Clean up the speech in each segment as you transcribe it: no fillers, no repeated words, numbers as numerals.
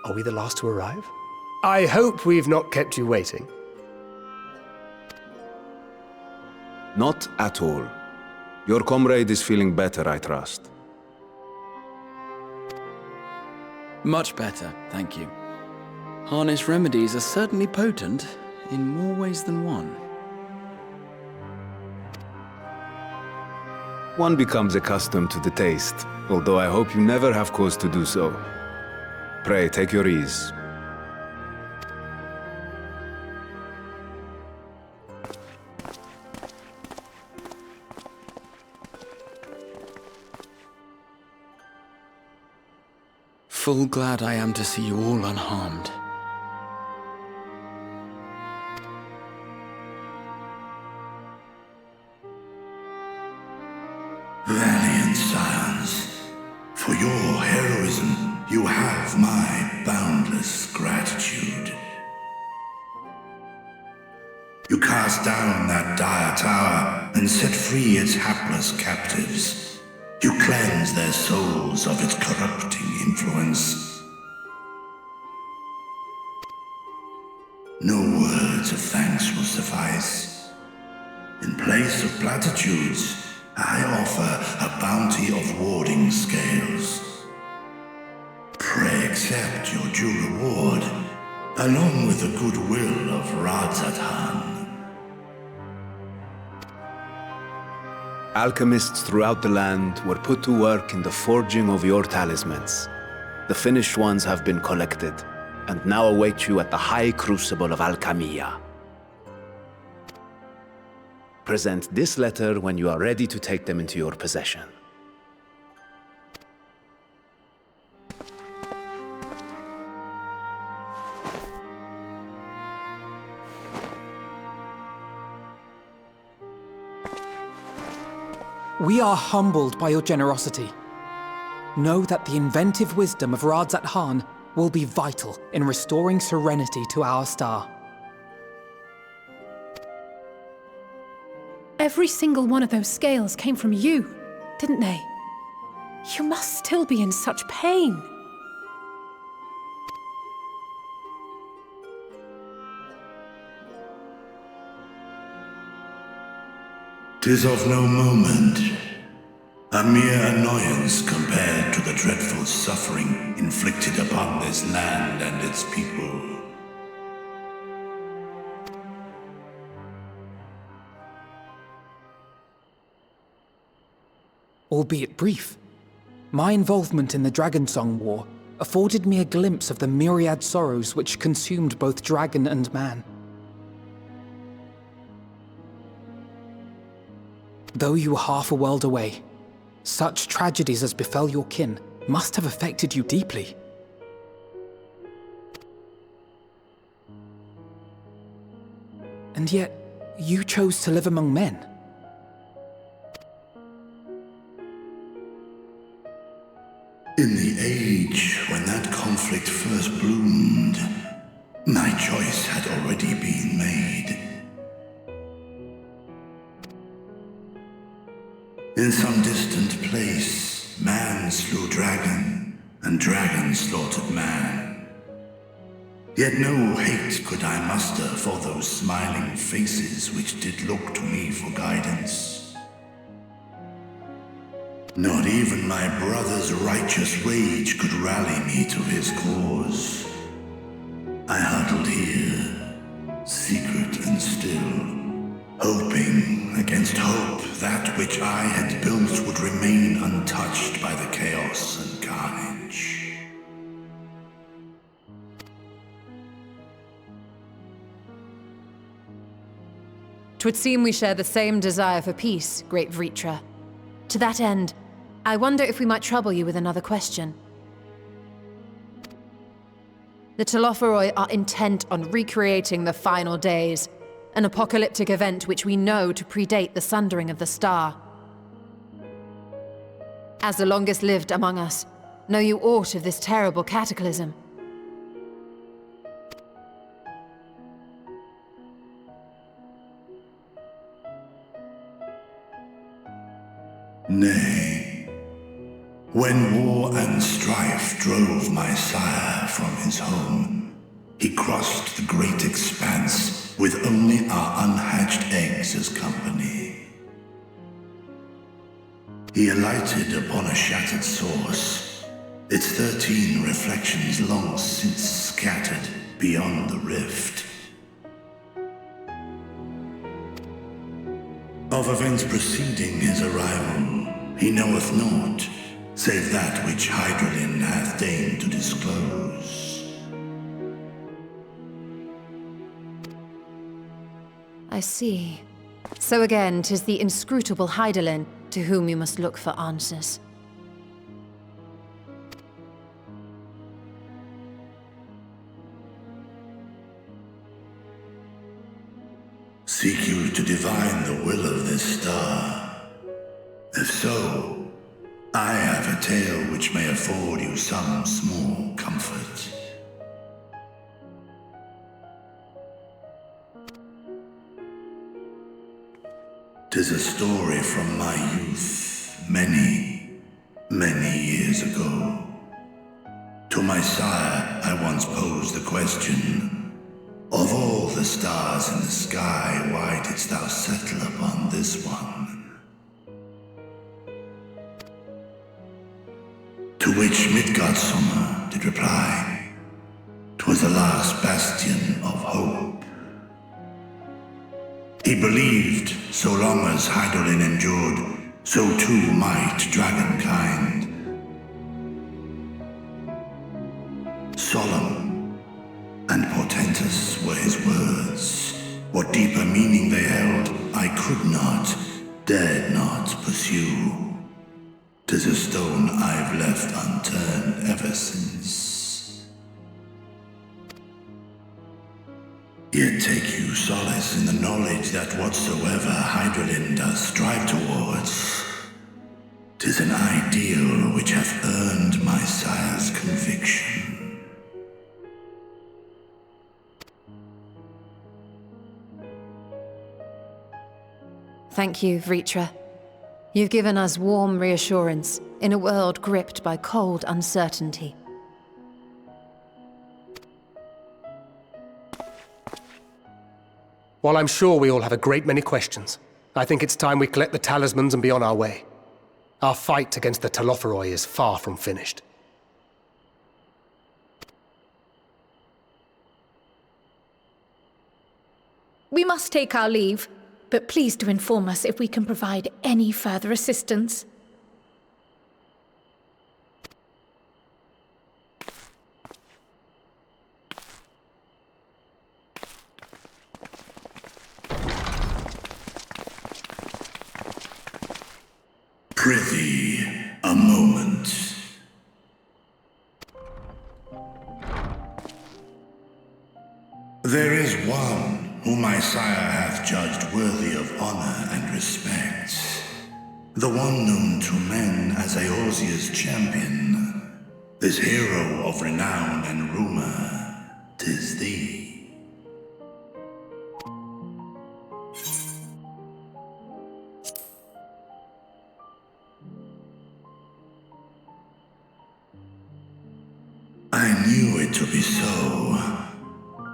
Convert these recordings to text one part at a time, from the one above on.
Are we the last to arrive? I hope we've not kept you waiting. Not at all. Your comrade is feeling better, I trust. Much better, thank you. Harness remedies are certainly potent, in more ways than one. One becomes accustomed to the taste, although I hope you never have cause to do so. Pray, take your ease. Full glad I am to see you all unharmed. Valiant scions, for your heroism, you have my boundless gratitude. You cast down that dire tower and set free its hapless captives. You cleanse their souls of its corrupting influence. No words of thanks will suffice. In place of platitudes, I offer a bounty of warding scales. Pray accept your due reward, along with the goodwill of Radzatan. Alchemists throughout the land were put to work in the forging of your talismans. The finished ones have been collected, and now await you at the High Crucible of Alchemia. Present this letter when you are ready to take them into your possession. We are humbled by your generosity. Know that the inventive wisdom of Radzatan will be vital in restoring serenity to our star. Every single one of those scales came from you, didn't they? You must still be in such pain. 'Tis of no moment, a mere annoyance compared to the dreadful suffering inflicted upon this land and its people. Albeit brief, my involvement in the Dragonsong War afforded me a glimpse of the myriad sorrows which consumed both dragon and man. Though you were half a world away, such tragedies as befell your kin must have affected you deeply. And yet, you chose to live among men. In the age when that conflict first bloomed, my choice had already been made. In some distant place, man slew dragon, and dragon slaughtered man. Yet no hate could I muster for those smiling faces which did look to me for guidance. Not even my brother's righteous rage could rally me to his cause. I huddled here, secret and still, hoping against hope that which I had built would remain untouched by the chaos and carnage. Twould seem we share the same desire for peace, great Vritra. To that end, I wonder if we might trouble you with another question. The Telophoroi are intent on recreating the final days, an apocalyptic event which we know to predate the sundering of the star. As the longest lived among us, know you aught of this terrible cataclysm? Nay, When war and strife drove my sire from his home, he crossed the great expanse with only our unhatched eggs as company. He alighted upon a shattered source, its 13 reflections long since scattered beyond the rift. Of events preceding his arrival, he knoweth naught, save that which Hydralin hath deigned to disclose. I see. So again, 'tis the inscrutable Hydralin to whom you must look for answers. Seek you to divine the will of this star? If so, I have a tale which may afford you some small comfort. 'Tis a story from my youth, many, many years ago. To my sire, I once posed the question, of all the stars in the sky, why didst thou settle upon this one? To which Midgardsummer did reply, 'twas the last bastion of hope. He believed, so long as Hydralin endured, so too might dragonkind. Solemn and portentous were his words. What deeper meaning they held, I could not, dared not pursue. 'Tis a stone I've left unturned ever since. Yet take you solace in the knowledge that whatsoever Hydralin does strive towards, 'tis an ideal which hath earned my sire's conviction. Thank you, Vritra. You've given us warm reassurance in a world gripped by cold uncertainty. While I'm sure we all have a great many questions, I think it's time we collect the talismans and be on our way. Our fight against the Talophoroi is far from finished. We must take our leave, but please do inform us if we can provide any further assistance. Prithee, a moment. There is one whom my sire hath judged worthy of honor and respect. The one known to men as Eorzea's champion. This hero of renown and rumor, 'tis thee. I knew it to be so.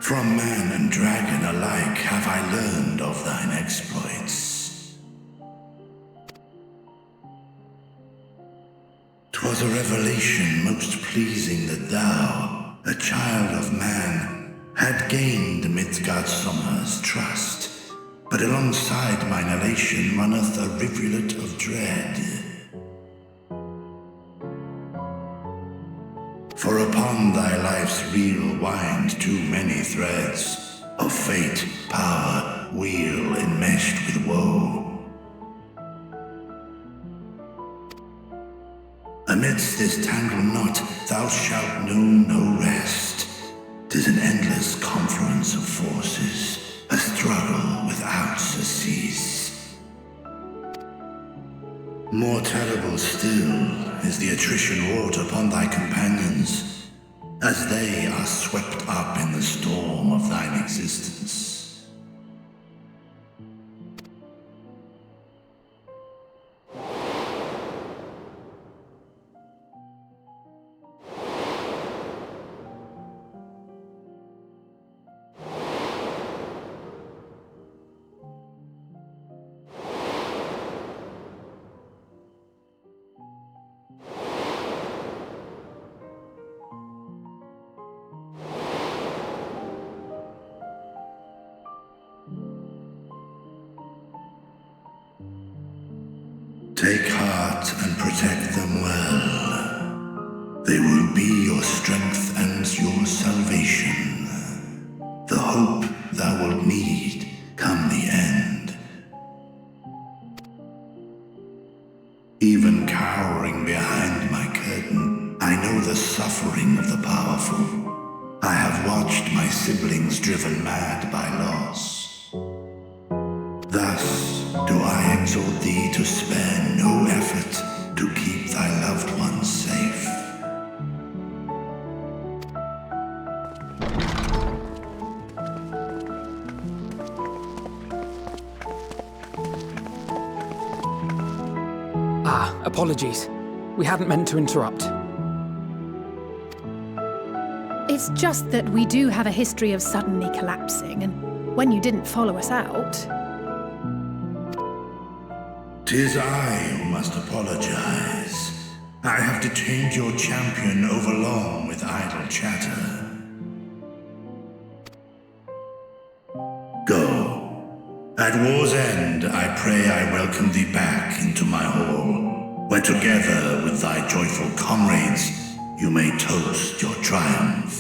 From man and dragon alike have I learned of thine exploits. 'Twas a revelation most pleasing that thou, a child of man, had gained Midgardsummer's trust. But alongside mine elation runneth a rivulet of dread. For upon thy life's reel wind too many threads of fate, power, wheel enmeshed with woe. Amidst this tangled knot thou shalt know no rest. 'Tis an endless confluence of forces, a struggle without surcease. More terrible still is the attrition wrought upon thy companions, as they are swept up in the storm of thine existence. Take heart and protect them well. They will be your strength and your salvation. The hope thou wilt need come the end. Even cowering behind my curtain, I know the suffering of the powerful. I have watched my siblings driven mad by loss. Thus do I exhort thee to spare no effort to keep thy loved ones safe. Apologies. We hadn't meant to interrupt. It's just that we do have a history of suddenly collapsing, and when you didn't follow us out... 'Tis I who must apologize. I have detained your champion overlong with idle chatter. Go. At war's end, I pray I welcome thee back into my hall, where together with thy joyful comrades, you may toast your triumph.